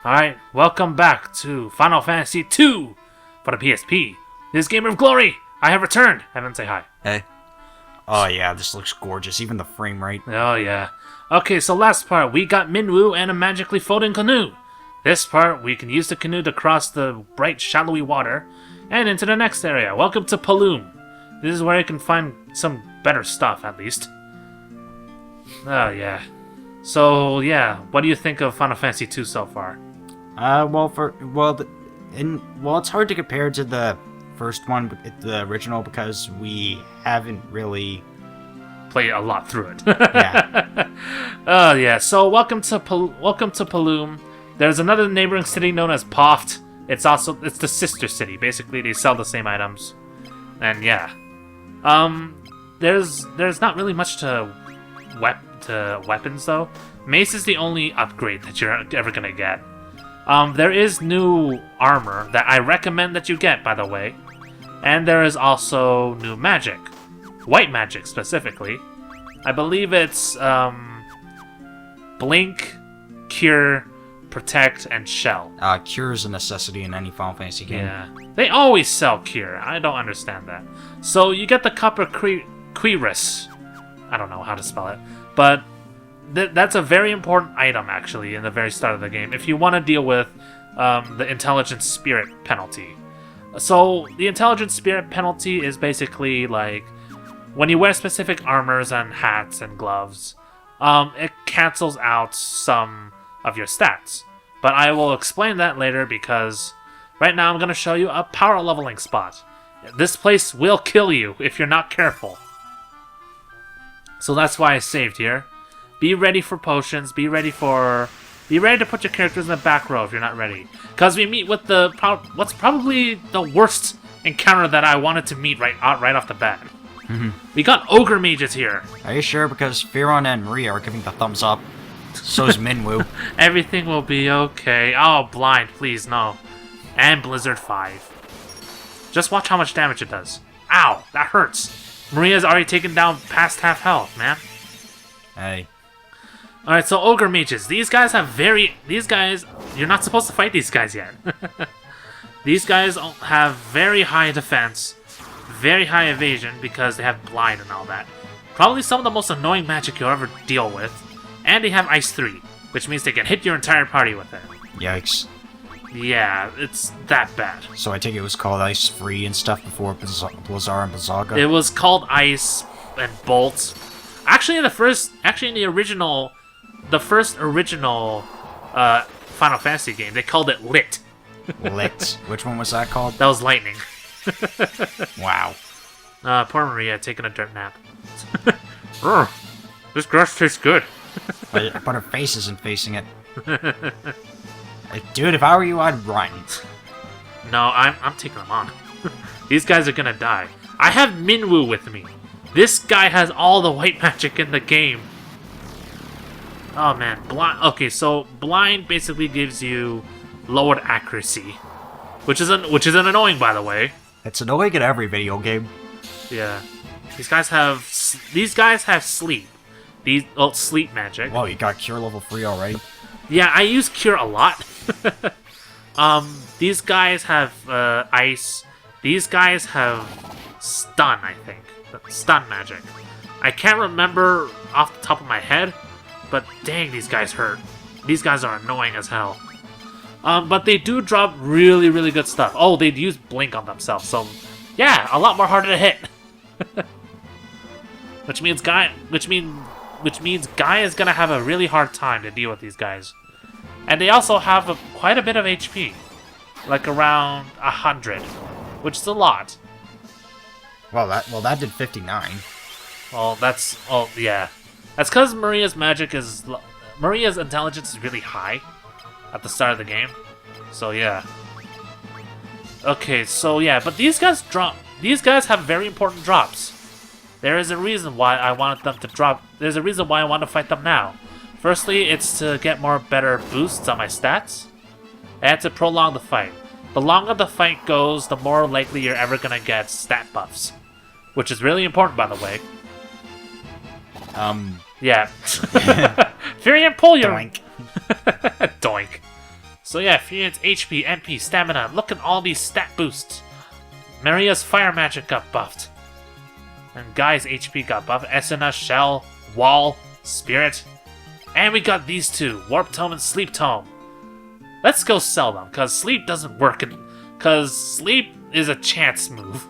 Alright, welcome back to Final Fantasy II for the PSP. This Gamer of Glory, I have returned. Evan, say hi. Hey. Oh yeah, this looks gorgeous, even the frame rate. Oh yeah. Okay, so last part, we got Minwu and a magically floating canoe. This part, we can use the canoe to cross the bright, shallowy water and into the next area. Welcome to Paloom. This is where you can find some better stuff, at least. Oh yeah. So yeah, what do you think of Final Fantasy II so far? It's hard to compare to the first one, the original, because we haven't really played a lot through it. Yeah. Oh yeah. So welcome to Paloom. There's another neighboring city known as Poft. It's the sister city. Basically, they sell the same items, and yeah. There's not really much to weapons though. Mace is the only upgrade that you're ever gonna get. There is new armor that I recommend that you get, by the way. And there is also new magic. White magic, specifically. I believe it's, Blink, Cure, Protect, and Shell. Cure is a necessity in any Final Fantasy game. Yeah. They always sell Cure. I don't understand that. So, you get the Copper Cuirass. I don't know how to spell it. But that's a very important item, actually, in the very start of the game, if you want to deal with the Intelligent Spirit penalty. So, the Intelligent Spirit penalty is basically like, when you wear specific armors and hats and gloves, it cancels out some of your stats. But I will explain that later, because right now I'm going to show you a power leveling spot. This place will kill you if you're not careful. So that's why I saved here. Be ready for potions. Be ready to put your characters in the back row if you're not ready. Because we meet with what's probably the worst encounter that I wanted to meet right off the bat. We got ogre mages here. Are you sure? Because Firon and Maria are giving the thumbs up. So is Minwu. Everything will be okay. Oh, blind, please, no. And Blizzard 5. Just watch how much damage it does. Ow, that hurts. Maria's already taken down past half health, man. Hey. Alright, so ogre mages. These guys, you're not supposed to fight these guys yet. These guys have very high defense, very high evasion, because they have blind and all that. Probably some of the most annoying magic you'll ever deal with. And they have Ice 3, which means they can hit your entire party with it. Yikes. Yeah, it's that bad. So I think it was called Ice Free and stuff before Blizzard and Blizzaga? It was called Ice and Bolt. Actually, the first original Final Fantasy game, they called it Lit. Lit? Which one was that called? That was Lightning. Wow. Poor Maria taking a dirt nap. This grass tastes good. but her face isn't facing it. Dude, if I were you, I'd run. No, I'm taking them on. These guys are gonna die. I have Minwu with me. This guy has all the white magic in the game. Oh man, blind. Okay, so blind basically gives you lowered accuracy, which is annoying, by the way. It's annoying in every video game. Yeah, these guys have sleep. Sleep magic. Whoa, you got Cure level 3 already? Yeah, I use Cure a lot. These guys have ice. These guys have stun, I think. Stun magic. I can't remember off the top of my head, but dang, these guys hurt. These guys are annoying as hell. But they do drop really, really good stuff. Oh, they use Blink on themselves, so yeah, a lot more harder to hit. Which means Guy is gonna have a really hard time to deal with these guys. And they also have quite a bit of HP. Like around 100. Which is a lot. Well, that did 59. Well, yeah. That's because Maria's intelligence is really high at the start of the game. So yeah. Okay, so yeah, but these guys have very important drops. There is a reason why I wanted them to drop. There's a reason why I want to fight them now. Firstly, it's to get better boosts on my stats, and to prolong the fight. The longer the fight goes, the more likely you're ever gonna get stat buffs, which is really important, by the way. Yeah. Furion, pull your... Doink. Doink. So yeah, Furian's HP, MP, stamina. Look at all these stat boosts. Maria's fire magic got buffed. And Guy's HP got buffed. Esena, Shell, Wall, Spirit. And we got these two, Warp Tome and Sleep Tome. Let's go sell them, because Sleep doesn't work. Because Sleep is a chance move.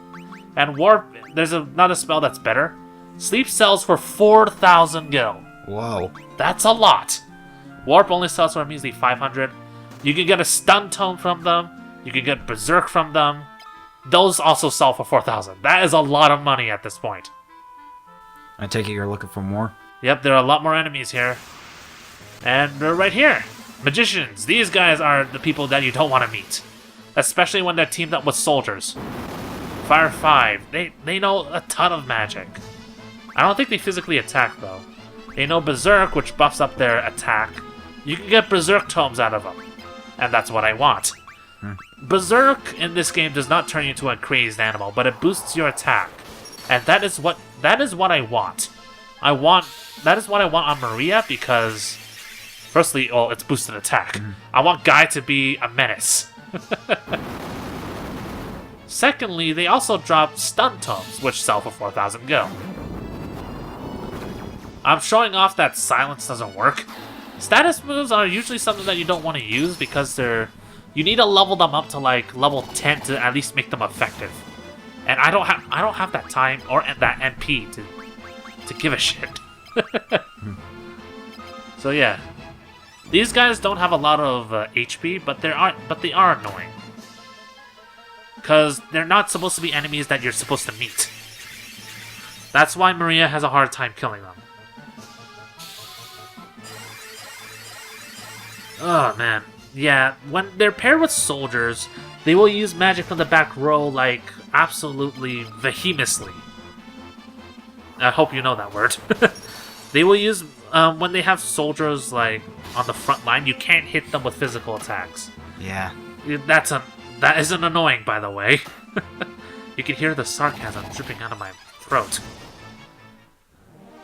And Warp, there's another spell that's better. Sleep sells for 4,000 gil. Whoa. That's a lot. Warp only sells for a measly 500. You can get a Stun Tome from them. You can get Berserk from them. Those also sell for 4,000. That is a lot of money at this point. I take it you're looking for more? Yep, there are a lot more enemies here. And they're right here. Magicians. These guys are the people that you don't want to meet. Especially when they're teamed up with soldiers. Fire 5. They know a ton of magic. I don't think they physically attack, though. They know Berserk, which buffs up their attack. You can get Berserk tomes out of them. And that's what I want. Berserk in this game does not turn you into a crazed animal, but it boosts your attack. And that is what I want. That is what I want on Maria, because firstly, well, it's boosted attack. I want Guy to be a menace. Secondly, they also drop stun tomes, which sell for 4,000 gil. I'm showing off that silence doesn't work. Status moves are usually something that you don't want to use because you need to level them up to like level 10 to at least make them effective. And I don't have that time or that MP to give a shit. So yeah, these guys don't have a lot of HP, but they are annoying because they're not supposed to be enemies that you're supposed to meet. That's why Maria has a hard time killing them. Oh man, yeah, when they're paired with soldiers, they will use magic from the back row like absolutely vehemently. I hope you know that word. They will use, when they have soldiers like on the front line, you can't hit them with physical attacks. Yeah. That isn't annoying, by the way. You can hear the sarcasm dripping out of my throat.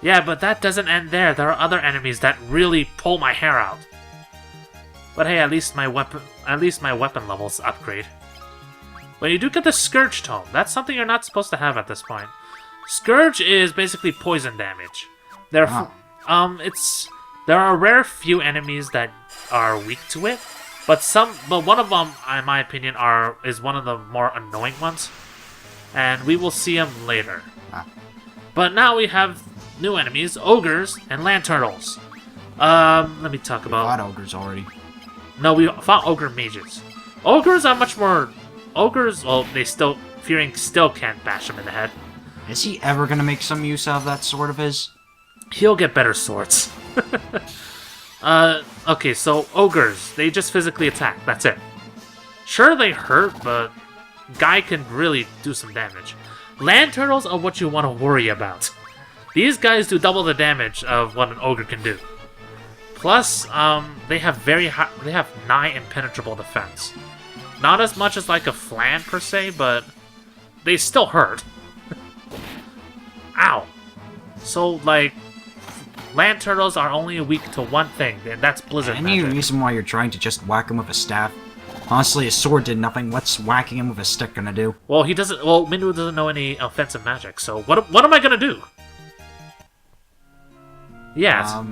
Yeah, but that doesn't end there. There are other enemies that really pull my hair out. But hey, at least my weapon levels upgrade. But you do get the Scourge Tome. That's something you're not supposed to have at this point. Scourge is basically poison damage. There are a rare few enemies that are weak to it, but one of them, in my opinion, is one of the more annoying ones, and we will see them later. But now we have new enemies: ogres and land turtles. Let me talk about. We fought ogres already. No, we fought ogre mages. Ogres are much more. Ogres, well, Fearing still can't bash them in the head. Is he ever gonna make some use out of that sword of his? He'll get better swords. Okay, so ogres, they just physically attack, that's it. Sure, they hurt, but Guy can really do some damage. Land turtles are what you want to worry about. These guys do double the damage of what an ogre can do. Plus, they have nigh impenetrable defense. Not as much as like a flan per se, but they still hurt. Ow! So, like, land turtles are only weak to one thing, and that's blizzard Any magic. reason why you're trying to just whack him with a staff? Honestly, a sword did nothing. What's whacking him with a stick gonna do? Well, Minwu doesn't know any offensive magic, so what am I gonna do? Yeah.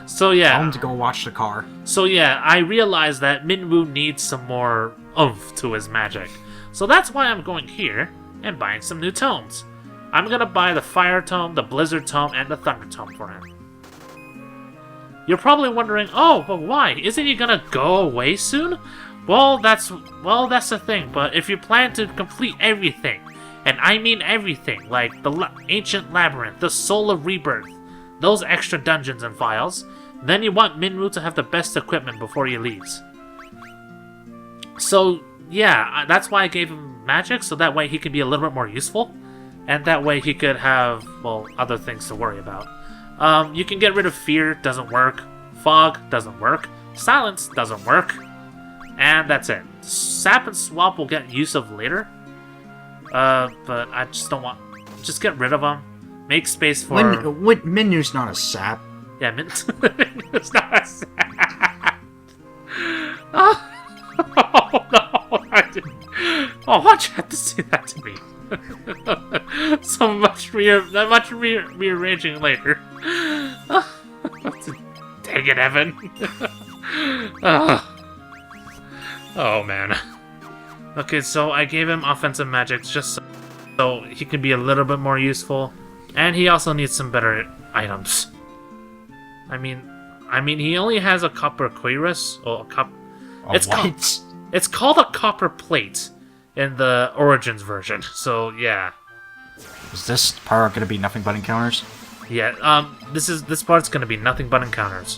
So yeah. Tell him to go watch the car. So yeah, I realized that Minwu needs some more oomph to his magic. So that's why I'm going here and buying some new tomes. I'm gonna buy the Fire Tome, the Blizzard Tome, and the Thunder Tome for him. You're probably wondering, oh, but why? Isn't he gonna go away soon? Well, that's the thing, but if you plan to complete everything, and I mean everything, like the Ancient Labyrinth, the Soul of Rebirth, those extra dungeons and files, then you want Minwu to have the best equipment before he leaves. So, yeah, that's why I gave him magic, so that way he can be a little bit more useful, and that way he could have, well, other things to worry about. You can get rid of Fear, doesn't work. Fog, doesn't work. Silence, doesn't work. And that's it. Sap and Swap will get use of later. But I just don't want... Just get rid of them. Make space for... Minwu's not a sap. Yeah, Minu's not a sap. Oh, oh no! I didn't. Oh, why'd you have to say that to me? So much rearranging later. Dang it, Evan. Oh man. Okay, so I gave him offensive magic just so he can be a little bit more useful, and he also needs some better items. I mean, he only has a copper cuirass or it's called a copper plate in the Origins version. So yeah. Is this part gonna be nothing but encounters? Yeah. This part's gonna be nothing but encounters.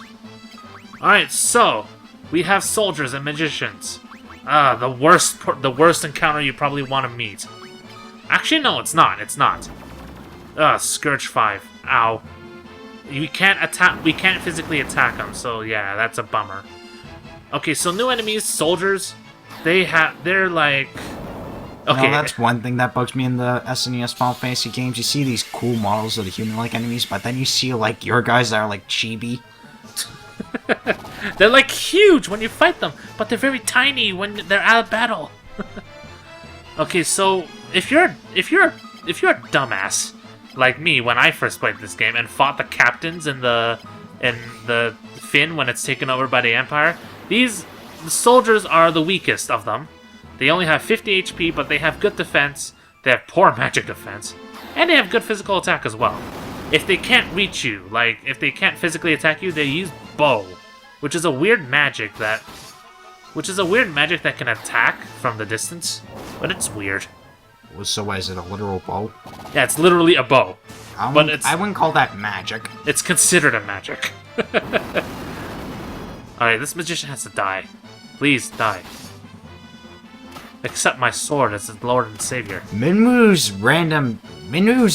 All right. So we have soldiers and magicians. The worst encounter you probably want to meet. Actually, no, it's not. It's not. Scourge 5. Ow. We can't physically attack them, so yeah, that's a bummer. Okay, so new enemies, soldiers, they're like... Okay. You know, that's one thing that bugs me in the SNES Final Fantasy games. You see these cool models of the human-like enemies, but then you see, like, your guys that are, like, chibi. They're like huge when you fight them, but they're very tiny when they're out of battle. Okay, so if you're a dumbass like me when I first played this game and fought the captains in the Finn when it's taken over by the Empire, the soldiers are the weakest of them. They only have 50 HP, but they have good defense. They have poor magic defense, and they have good physical attack as well. If they can't reach you, like if they can't physically attack you, they use bow, which is a weird magic that can attack from the distance, but it's weird. So is it a literal bow? Yeah, it's literally a bow. I wouldn't call that magic. It's considered a magic. Alright, this magician has to die. Please die. Accept my sword as his lord and savior. Minwu's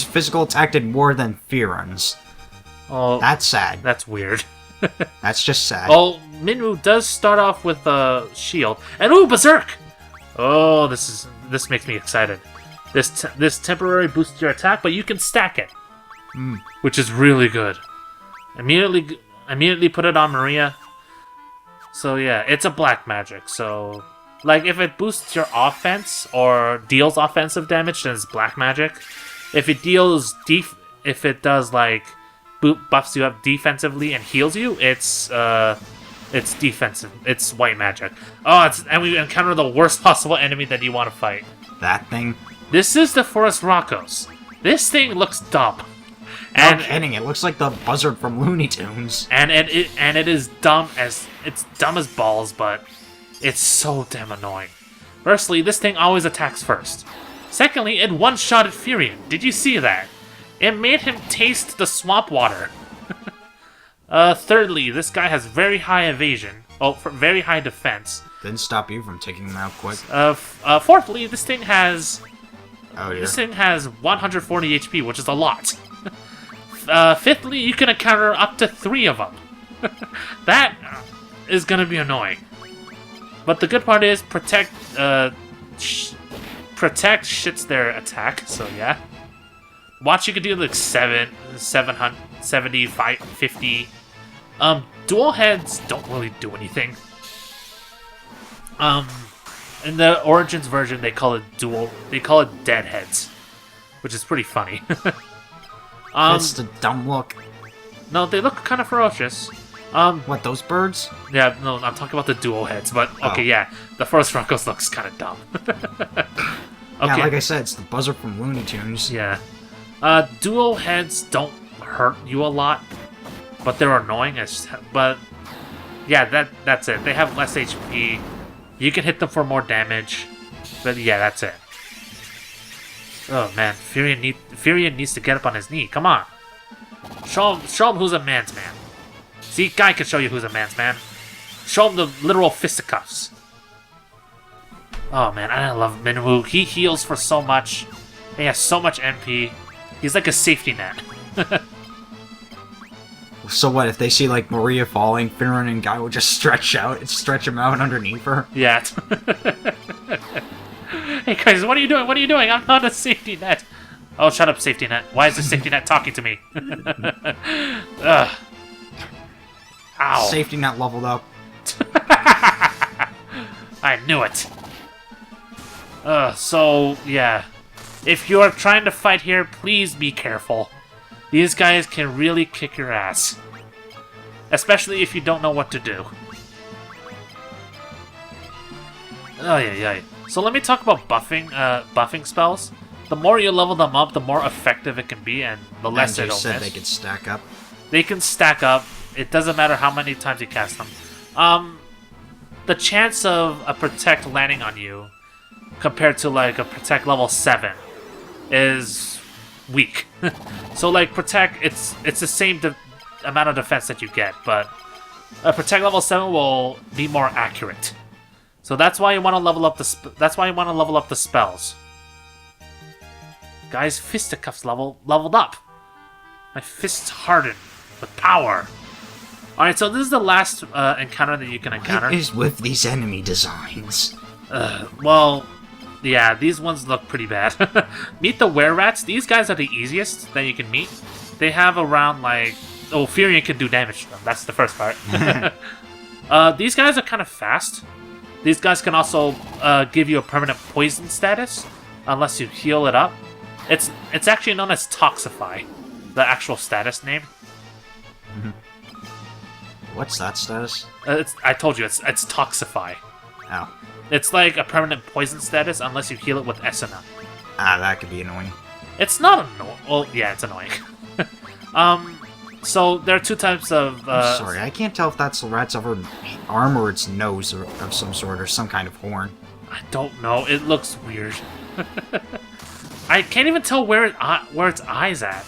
physical attack did more than Firan's. Oh, that's sad. That's weird. That's just sad. Oh, Minwu does start off with a shield. And ooh, Berserk! Oh, this makes me excited. This temporary boosts your attack, but you can stack it. Which is really good. Immediately put it on Maria. So yeah, it's a black magic, so... Like, if it boosts your offense or deals offensive damage, then it's black magic. If it does, like, buffs you up defensively and heals you, it's defensive. It's white magic. Oh, and we encounter the worst possible enemy that you want to fight. That thing? This is the Forest Rocos. This thing looks dumb. No kidding, it looks like the buzzard from Looney Tunes. And it is dumb as balls, but it's so damn annoying. Firstly, this thing always attacks first. Secondly, it one-shotted Furion. Did you see that? It made him taste the swamp water. Thirdly, this guy has very high evasion. Oh, very high defense. Didn't stop you from taking him out quick. Fourthly, this thing has... Oh, dear. This thing has 140 HP, which is a lot. Fifthly, you can encounter up to 3 of them. That is gonna be annoying. But the good part is protect shits their attack, so yeah. Watch, you can do like 75, 50. Dual heads don't really do anything. In the Origins version, they call it dead heads, which is pretty funny. That's the dumb look. No, they look kind of ferocious. What, those birds? Yeah, no, I'm talking about the dual heads, but okay, yeah, the Forest Rocos looks kind of dumb. Okay. Yeah, like I said, it's the buzzard from Looney Tunes. Yeah. Dual heads don't hurt you a lot, but they're annoying. But yeah, that's it. They have less HP. You can hit them for more damage, but yeah, that's it. Oh man, Furion needs to get up on his knee. Come on, show him who's a man's man. See, Guy can show you who's a man's man. Show him the literal fisticuffs. Oh man, I love Minwu. He heals for so much. He has so much MP. He's like a safety net. So what, if they see, like, Maria falling, Finran and Guy will just stretch him out underneath her? Yeah. Hey guys, what are you doing? What are you doing? I'm not a safety net. Oh, shut up, safety net. Why is the safety net talking to me? Ugh. Ow. Safety net leveled up. I knew it. So, yeah. If you are trying to fight here, please be careful. These guys can really kick your ass. Especially if you don't know what to do. Oh, yeah. So let me talk about buffing spells. The more you level them up, the more effective it can be, and the less it'll miss. said they could stack up. They can stack up. It doesn't matter how many times you cast them. The chance of a Protect landing on you, compared to like a Protect level 7, is weak. So like Protect, it's the same amount of defense that you get, but a Protect level 7 will be more accurate. So that's why you want to level up the spells. Guys, fisticuffs leveled up. My fists hardened with power. All right, so this is the last encounter that you can encounter. What is with these enemy designs? Well, yeah, these ones look pretty bad. Meet the were-rats. These guys are the easiest that you can meet. They have around, like... Oh, Furion can do damage to them. That's the first part. These guys are kind of fast. These guys can also give you a permanent poison status, unless you heal it up. It's actually known as Toxify, the actual status name. What's that status? I told you, it's Toxify. Oh. It's like a permanent poison status unless you heal it with Esuna. Ah, that could be annoying. It's not annoying. Well, yeah, it's annoying. So there are two types of... I'm sorry, I can't tell if that's the rat's ever arm or its nose of some sort, or some kind of horn. I don't know. It looks weird. I can't even tell where its eyes at.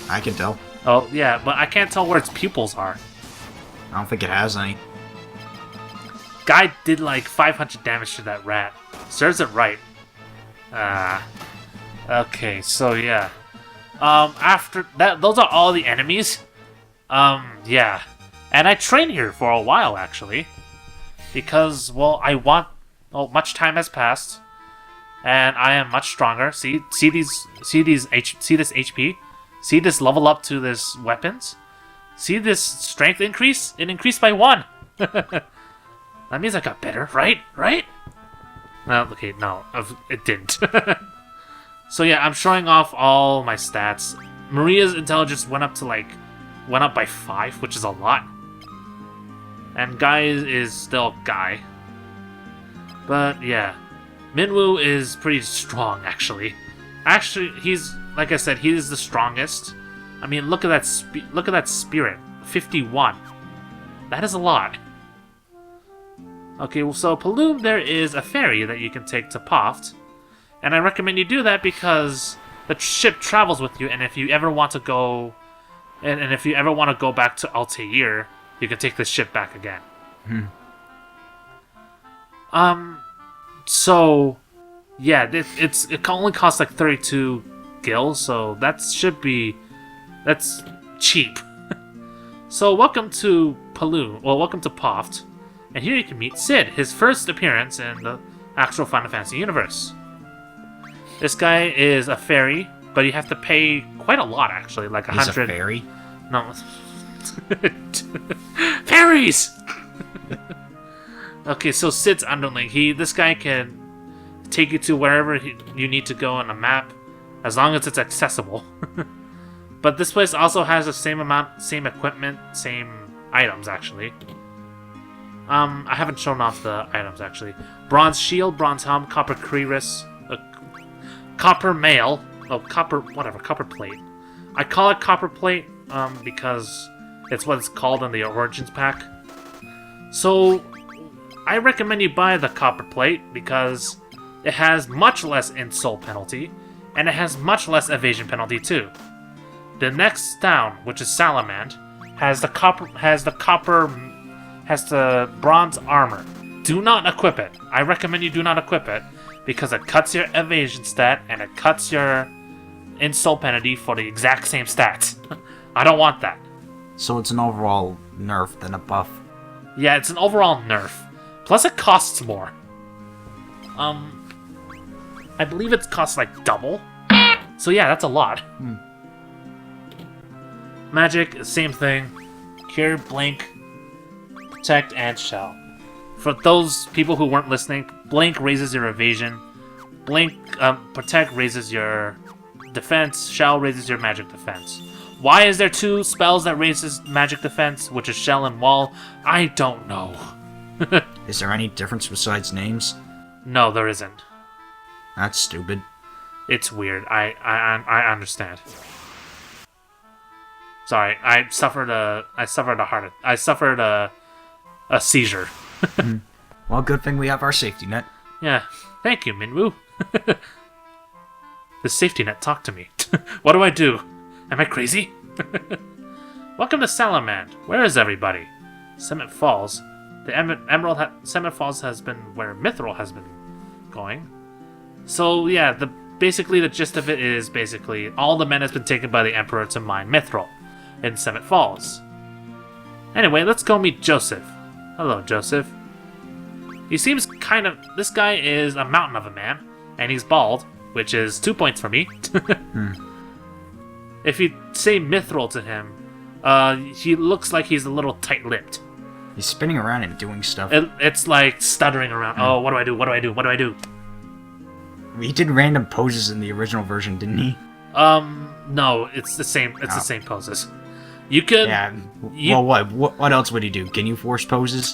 I can tell. Oh, yeah, but I can't tell where its pupils are. I don't think it has any. Guy did like 500 damage to that rat. Serves it right. Okay, so yeah. After that, those are all the enemies. Yeah. And I trained here for a while, actually. Because, well, much time has passed. And I am much stronger. See this HP? See this level up to this weapons? See this strength increase? It increased by 1. That means I got better, right? Right? Okay, no, it didn't. So yeah, I'm showing off all my stats. Maria's intelligence went up by 5, which is a lot. And Guy is still Guy. But yeah, Minwoo is pretty strong, actually. Actually, he's, like I said, he is the strongest. I mean, look at that spirit, 51. That is a lot. Okay, well, so Paloom, there is a ferry that you can take to Poft. And I recommend you do that because the ship travels with you, and if you ever want to go, and if you ever want to go back to Altair, you can take this ship back again. So yeah, it only costs like 32 gil, so that's cheap. So welcome to Paloom. Well, welcome to Poft, and here you can meet Sid, his first appearance in the actual Final Fantasy universe. This guy is a fairy, but you have to pay quite a lot, actually, like 100. He's a fairy? No. Fairies! Okay, so Sid's underling. This guy can take you to wherever you need to go on a map, as long as it's accessible. But this place also has the same equipment, same items, actually. I haven't shown off the items, actually. Bronze shield, bronze helm, copper cuirass, copper mail, copper plate. I call it copper plate because it's what it's called in the Origins pack. So I recommend you buy the copper plate because it has much less insult penalty, and it has much less evasion penalty too. The next down, which is Salamand, has the bronze armor. Do not equip it. I recommend you do not equip it, because it cuts your evasion stat, and it cuts your insult penalty for the exact same stats. I don't want that. So it's an overall nerf than a buff. Yeah, it's an overall nerf. Plus it costs more. I believe it costs like double. So yeah, that's a lot. Magic, same thing. Cure, blink, protect, and shell. for those people who weren't listening, blink raises your evasion. Blink, protect raises your defense. Shell raises your magic defense. Why is there 2 spells that raises magic defense, which is Shell and Wall? I don't know. Is there any difference besides names? No, there isn't. That's stupid. It's weird. I understand. Sorry, I suffered a seizure. Well, good thing we have our safety net. Yeah, thank you, Minwoo. The safety net talked to me. What do I do? Am I crazy? Welcome to Salamand. Where is everybody? Summit Falls. The Summit Falls has been where Mithril has been going. So yeah, basically the gist of it is basically all the men has been taken by the Emperor to mine Mithril in Summit Falls. Anyway, let's go meet Joseph. Hello, Joseph. He seems this guy is a mountain of a man, and he's bald, which is 2 points for me. If you say Mithril to him, he looks like he's a little tight-lipped. He's spinning around and doing stuff. It's like stuttering around. Oh, what do I do? What do I do? What do I do? He did random poses in the original version, didn't he? No, it's the same. It's the same poses. You can. Yeah. Well, what else would he do? Can you force poses?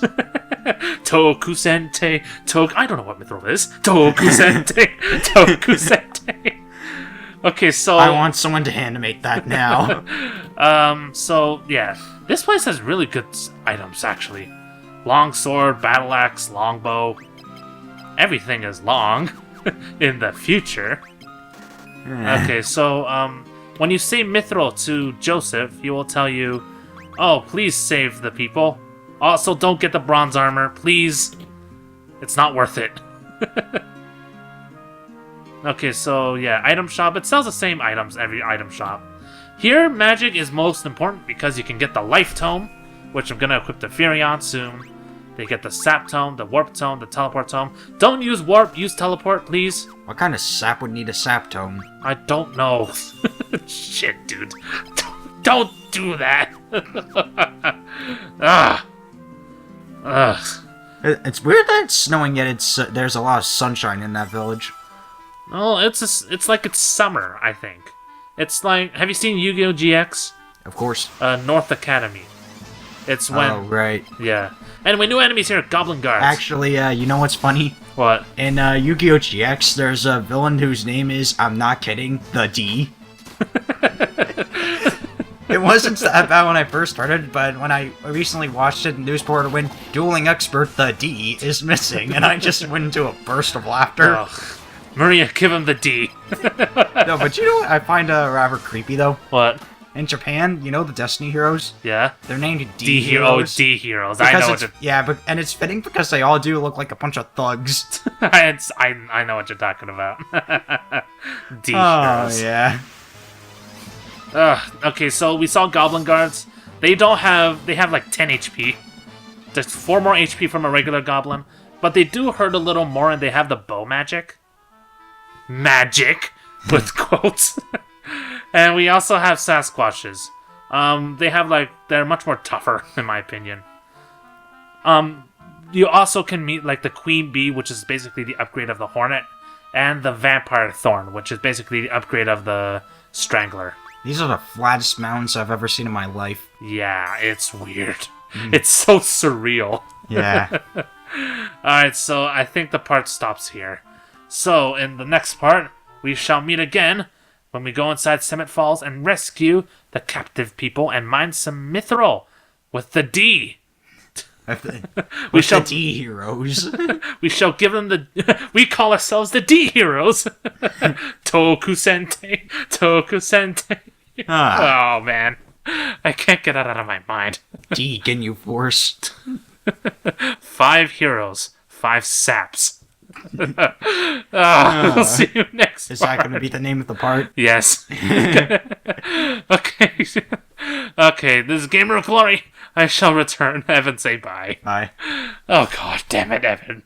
Tokusente. I don't know what Mithril is. Tokusente. Tokusente. Okay, so I want someone to animate that now. So yeah, this place has really good items actually. Long sword, battle axe, longbow. Everything is long in the future. Okay, so when you say Mithril to Joseph, he will tell you, "Oh, please save the people. Also, don't get the bronze armor, please. It's not worth it." Okay, so yeah, item shop. It sells the same items every item shop. Here, magic is most important because you can get the life tome, which I'm gonna equip to Furion soon. They get the sap tome, the warp tome, the teleport tome. Don't use warp, use teleport, please. What kind of sap would need a sap tome? I don't know. Shit, dude. Don't do that. Ugh. It's weird that it's snowing, yet there's a lot of sunshine in that village. Oh, it's like it's summer, I think. It's like, have you seen Yu-Gi-Oh! GX? Of course. North Academy. It's when... Oh, right. Yeah. Anyway, new enemies here, Goblin Guards. Actually, you know what's funny? What? In Yu-Gi-Oh! GX, there's a villain whose name is, I'm not kidding, the D. It wasn't that bad when I first started, but when I recently watched it, news reporter went, Dueling Expert, the D, is missing, and I just went into a burst of laughter. Ugh. Maria, give him the D. No, but you know what I find rather creepy, though? What? In Japan, you know the Destiny heroes? Yeah? They're named D heroes. D heroes. I know what you're... Yeah, and it's fitting because they all do look like a bunch of thugs. I know what you're talking about. D heroes. Oh, yeah. Okay, so we saw Goblin Guards. They have like 10 HP. Just 4 more HP from a regular Goblin. But they do hurt a little more, and they have the bow magic. Magic! With quotes. And we also have Sasquatches. They're much more tougher, in my opinion. You also can meet, like, the Queen Bee, which is basically the upgrade of the Hornet, and the Vampire Thorn, which is basically the upgrade of the Strangler. These are the flattest mountains I've ever seen in my life. Yeah, it's weird. It's so surreal. Yeah. Alright, so I think the part stops here. So, in the next part, we shall meet again when we go inside Summit Falls and rescue the captive people and mine some mithril with the D. We shall the D heroes. We shall give them the... We call ourselves the D heroes. Tokusente. Tokusente. Oh, man. I can't get that out of my mind. D, can you force? 5 heroes. 5 saps. We'll see you next Is part. that going to be the name of the part? Yes. Okay. Okay, this is Gamer of Glory. I shall return. Evan, say bye. Bye. Oh, God damn it, Evan.